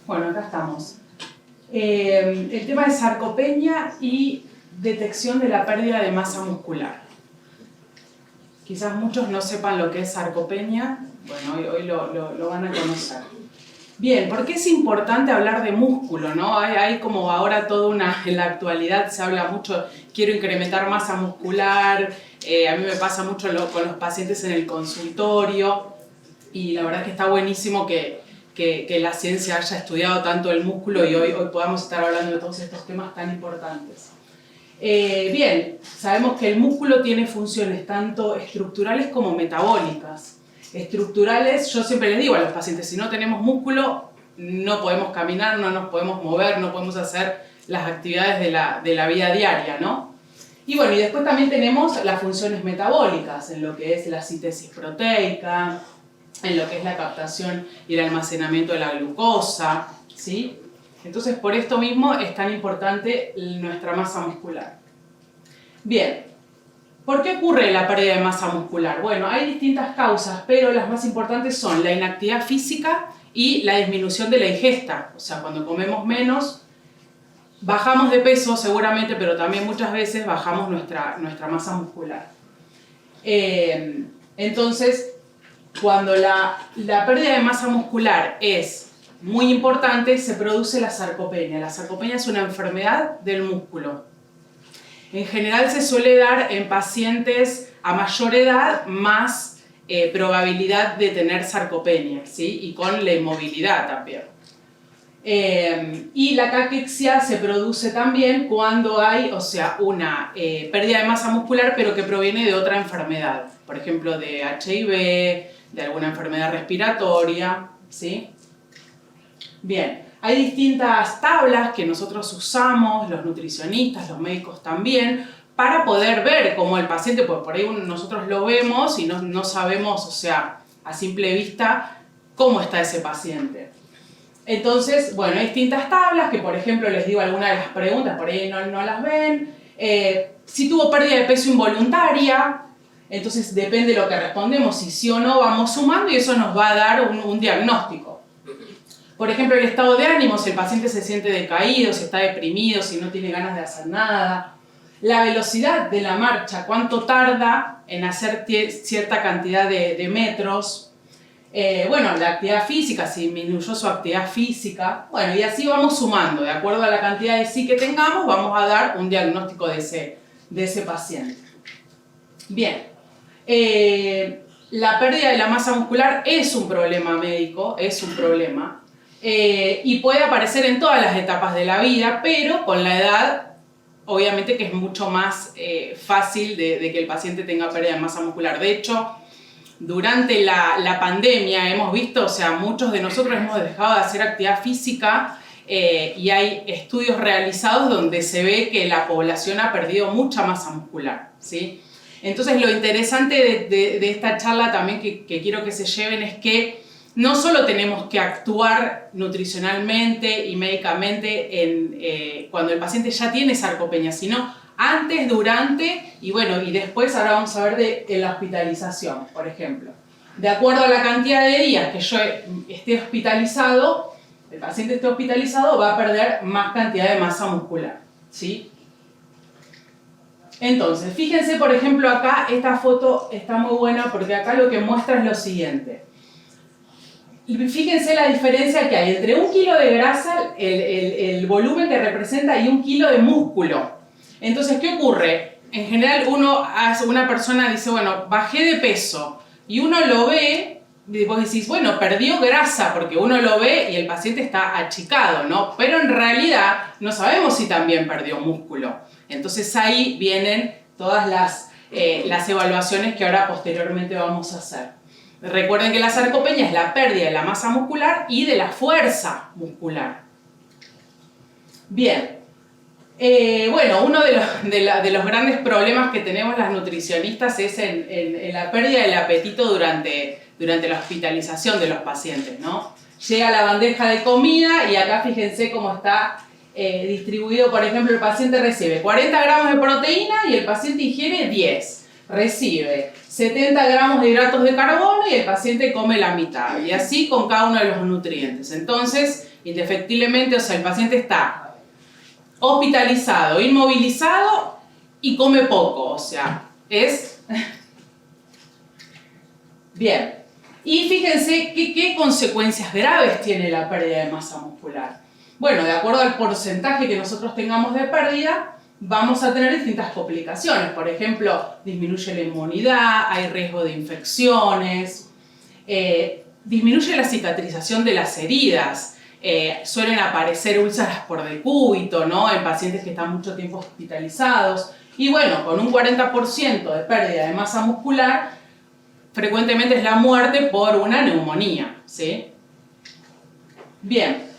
Bueno, acá estamos. El tema de sarcopenia y detección de la pérdida de masa muscular. Quizás muchos no sepan lo que es sarcopenia. Bueno, hoy lo van a conocer. Bien, ¿por qué es importante hablar de músculo, no? Hay como ahora toda una... En la actualidad se habla mucho, quiero incrementar masa muscular, a mí me pasa mucho con los pacientes en el consultorio, y la verdad que está buenísimo que la ciencia haya estudiado tanto el músculo y hoy podamos estar hablando de todos estos temas tan importantes. Bien, sabemos que el músculo tiene funciones tanto estructurales como metabólicas. Estructurales, yo siempre les digo a los pacientes, si no tenemos músculo, no podemos caminar, no nos podemos mover, no podemos hacer las actividades de la vida diaria, ¿no? Y bueno, y después también tenemos las funciones metabólicas, en lo que es la síntesis proteica, en lo que es la captación y el almacenamiento de la glucosa, ¿sí? Entonces, por esto mismo es tan importante nuestra masa muscular. Bien, ¿por qué ocurre la pérdida de masa muscular? Bueno, hay distintas causas, pero las más importantes son la inactividad física y la disminución de la ingesta. O sea, cuando comemos menos, bajamos de peso seguramente, pero también muchas veces bajamos nuestra masa muscular. Entonces, cuando la pérdida de masa muscular es muy importante, se produce la sarcopenia. La sarcopenia es una enfermedad del músculo. En general se suele dar en pacientes a mayor edad, más probabilidad de tener sarcopenia, ¿sí? Y con la inmovilidad también. Y la caquexia se produce también cuando hay, o sea, una pérdida de masa muscular, pero que proviene de otra enfermedad. Por ejemplo, de HIV, de alguna enfermedad respiratoria, ¿sí? Bien, hay distintas tablas que nosotros usamos, los nutricionistas, los médicos también, para poder ver cómo el paciente, pues por ahí nosotros lo vemos y no sabemos, o sea, a simple vista, cómo está ese paciente. Entonces, bueno, hay distintas tablas que, por ejemplo, les digo algunas de las preguntas, por ahí no las ven. Si tuvo pérdida de peso involuntaria, entonces depende de lo que respondemos, si sí o no vamos sumando y eso nos va a dar un diagnóstico. Por ejemplo, el estado de ánimo, si el paciente se siente decaído, si está deprimido, si no tiene ganas de hacer nada. La velocidad de la marcha, cuánto tarda en hacer cierta cantidad de metros. Bueno, la actividad física, si disminuyó su actividad física. Bueno, y así vamos sumando. De acuerdo a la cantidad de sí que tengamos, vamos a dar un diagnóstico de ese paciente. Bien. La pérdida de la masa muscular es un problema médico, es un problema. Y puede aparecer en todas las etapas de la vida, pero con la edad, obviamente que es mucho más fácil de que el paciente tenga pérdida de masa muscular. De hecho, durante la pandemia hemos visto, o sea, muchos de nosotros hemos dejado de hacer actividad física y hay estudios realizados donde se ve que la población ha perdido mucha masa muscular, ¿sí? Entonces, lo interesante de esta charla también que quiero que se lleven es que no solo tenemos que actuar nutricionalmente y médicamente cuando el paciente ya tiene sarcopenia, sino antes, durante y bueno, y después ahora vamos a ver de la hospitalización, por ejemplo. De acuerdo a la cantidad de días que yo esté hospitalizado, el paciente esté hospitalizado va a perder más cantidad de masa muscular, ¿sí? Entonces, fíjense por ejemplo acá, esta foto está muy buena porque acá lo que muestra es lo siguiente. Fíjense la diferencia que hay entre 1 kilo de grasa, el volumen que representa, y 1 kilo de músculo. Entonces, ¿qué ocurre? En general una persona dice, bueno, bajé de peso, y uno lo ve, y vos decís, bueno, perdió grasa, porque uno lo ve y el paciente está achicado, ¿no? Pero en realidad no sabemos si también perdió músculo. Entonces ahí vienen todas las evaluaciones que ahora posteriormente vamos a hacer. Recuerden que la sarcopenia es la pérdida de la masa muscular y de la fuerza muscular. Bien. Bueno, uno de los grandes problemas que tenemos las nutricionistas es en la pérdida del apetito durante la hospitalización de los pacientes, ¿no? Llega la bandeja de comida y acá fíjense cómo está distribuido. Por ejemplo, el paciente recibe 40 gramos de proteína y el paciente ingiere 10. Recibe 70 gramos de hidratos de carbono y el paciente come la mitad. Y así con cada uno de los nutrientes. Entonces, indefectiblemente, o sea, el paciente está hospitalizado, inmovilizado y come poco, o sea, es... Bien, y fíjense qué consecuencias graves tiene la pérdida de masa muscular. Bueno, de acuerdo al porcentaje que nosotros tengamos de pérdida, vamos a tener distintas complicaciones. Por ejemplo, disminuye la inmunidad, hay riesgo de infecciones, disminuye la cicatrización de las heridas, suelen aparecer úlceras por decúbito, ¿no?, en pacientes que están mucho tiempo hospitalizados. Y bueno, con un 40% de pérdida de masa muscular, frecuentemente es la muerte por una neumonía, ¿sí? Bien.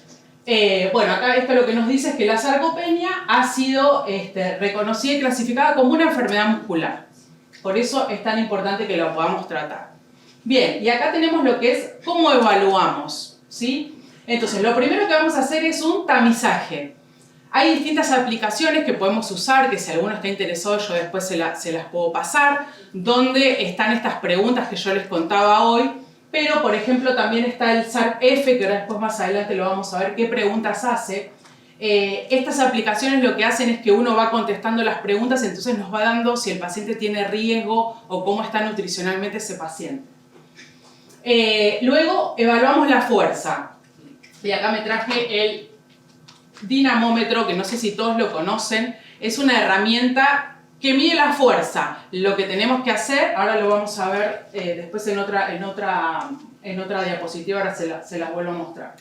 Bueno, acá esto lo que nos dice es que la sarcopenia ha sido reconocida y clasificada como una enfermedad muscular. Por eso es tan importante que lo podamos tratar. Bien, y acá tenemos lo que es cómo evaluamos, ¿sí? Entonces, lo primero que vamos a hacer es un tamizaje. Hay distintas aplicaciones que podemos usar, que si alguno está interesado yo después se las puedo pasar, donde están estas preguntas que yo les contaba hoy. Pero, por ejemplo, también está el SARC-F, que ahora después más adelante lo vamos a ver qué preguntas hace. Estas aplicaciones lo que hacen es que uno va contestando las preguntas, entonces nos va dando si el paciente tiene riesgo o cómo está nutricionalmente ese paciente. Luego evaluamos la fuerza. Y acá me traje el dinamómetro, que no sé si todos lo conocen. Es una herramienta que mide la fuerza. Lo que tenemos que hacer, ahora lo vamos a ver después en otra diapositiva, ahora se las vuelvo a mostrar.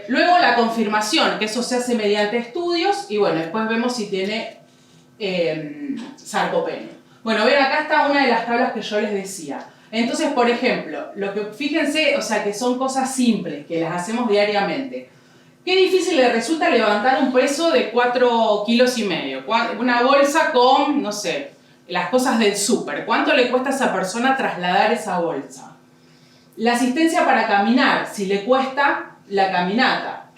Luego la confirmación, que eso se hace mediante estudios, y bueno, después vemos si tiene sarcopenia. Bueno, ven, acá está una de las tablas que yo les decía. Entonces, por ejemplo, fíjense, o sea, que son cosas simples, que las hacemos diariamente. Qué difícil le resulta levantar un peso de 4,5 kilos. Una bolsa con, no sé, las cosas del súper. ¿Cuánto le cuesta a esa persona trasladar esa bolsa? La asistencia para caminar, si le cuesta la caminata.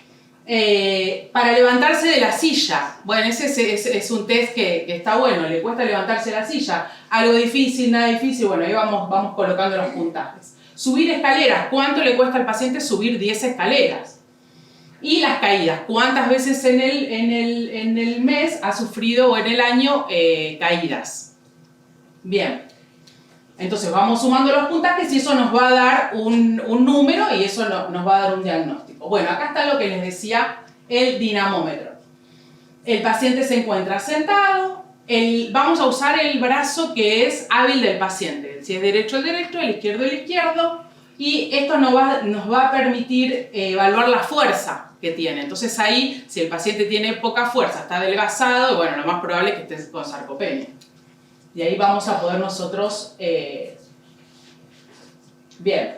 Para levantarse de la silla. Bueno, ese es un test que está bueno. Le cuesta levantarse de la silla. Algo difícil, nada difícil. Bueno, ahí vamos colocando los puntajes. Subir escaleras. ¿Cuánto le cuesta al paciente subir 10 escaleras? Y las caídas, ¿cuántas veces en el mes ha sufrido o en el año caídas? Bien, entonces vamos sumando los puntajes y eso nos va a dar un número y eso nos va a dar un diagnóstico. Bueno, acá está lo que les decía el dinamómetro. El paciente se encuentra sentado, vamos a usar el brazo que es hábil del paciente. Si es derecho, el derecho, el izquierdo, el izquierdo. Y esto nos va a permitir evaluar la fuerza que tiene. Entonces ahí, si el paciente tiene poca fuerza, está adelgazado, bueno, lo más probable es que esté con sarcopenia. Y ahí vamos a poder nosotros... Bien,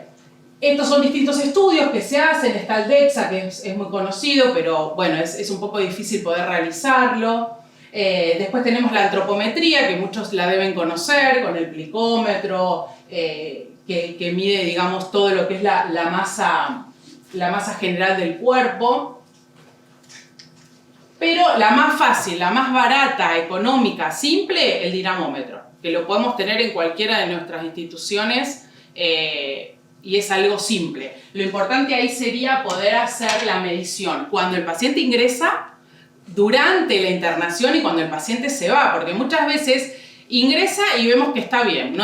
estos son distintos estudios que se hacen. Está el DEXA, que es muy conocido, pero bueno, es un poco difícil poder realizarlo. Después tenemos la antropometría, que muchos la deben conocer, con el plicómetro, que mide, digamos, todo lo que es la masa general del cuerpo. Pero la más fácil, la más barata, económica, simple, el dinamómetro, que lo podemos tener en cualquiera de nuestras instituciones y es algo simple. Lo importante ahí sería poder hacer la medición cuando el paciente ingresa, durante la internación y cuando el paciente se va, porque muchas veces ingresa y vemos que está bien,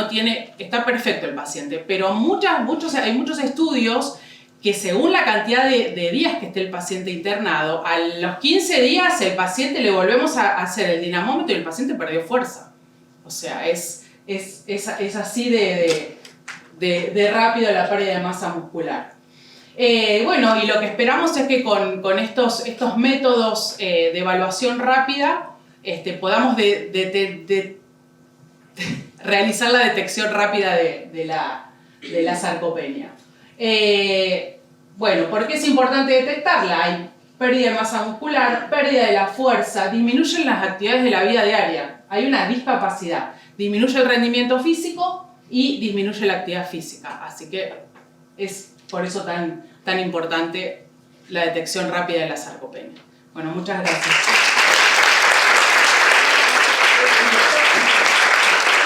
está perfecto el paciente, pero hay muchos estudios que según la cantidad de días que esté el paciente internado, a los 15 días el paciente le volvemos a hacer el dinamómetro y el paciente perdió fuerza. O sea, es así de rápido la pérdida de masa muscular. Bueno, y lo que esperamos es que con estos métodos de evaluación rápida podamos realizar la detección rápida de la sarcopenia. Bueno, ¿por qué es importante detectarla? Hay pérdida de masa muscular, pérdida de la fuerza, disminuyen las actividades de la vida diaria, hay una discapacidad, disminuye el rendimiento físico y disminuye la actividad física. Así que es por eso tan importante la detección rápida de la sarcopenia. Bueno, muchas gracias.